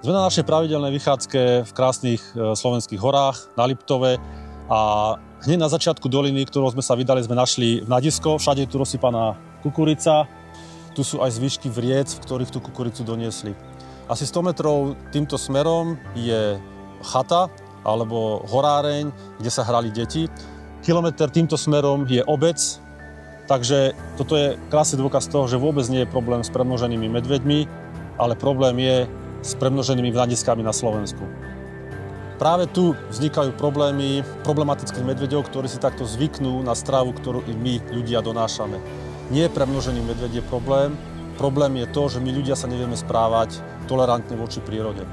Sme na našej pravidelnej vychádzke v krásnych slovenských horách na Liptove a hneď na začiatku doliny, ktorou sme sa vydali, sme našli hľadisko. Všade je tu rozsypaná kukurica. Tu sú aj zvyšky vriec, v ktorých tú kukuricu doniesli. Asi 100 metrov týmto smerom je chata alebo horáreň, kde sa hrali deti. Kilometr týmto smerom je obec, takže toto je krásny dôkaz toho, že vôbec nie je problém s premnoženými medveďmi, ale problém je s premnoženými hľadiskami na Slovensku. Práve tu vznikajú problémy problematických medveďov, ktorí si takto zvyknú na stravu, ktorú i my ľudia donášame. Nie premnožený medveď je problém, problém je to, že my ľudia sa nevieme správať tolerantne voči prírode.